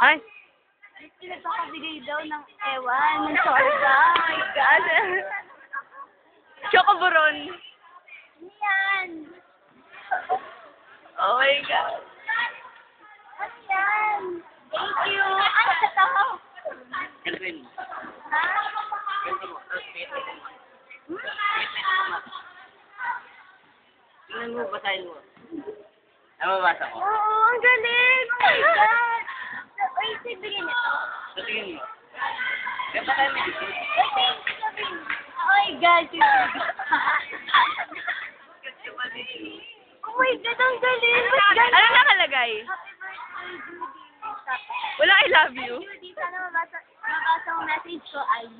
Ay, Pinagpapabigay daw ng ewan, ng sorba. Oh my God. Chocoboron. Ano yan? Oh my God. Ano yan? Thank you. Ano sa to? Galawin mo. Ha? Ganito mo. Tapos pit. Tingnan mo, basahin mo. Nababasa ko. Oo, ang galing. Oh my God. Wait, bigyan nito. So, tingin mo. Kaya ba tayo may dito? Oh my God. Oh my God, ang galing. Mas galing. Ano nakalagay? Happy birthday, Judy. Wala I love you. Judy, sana mabasa mo message ko. I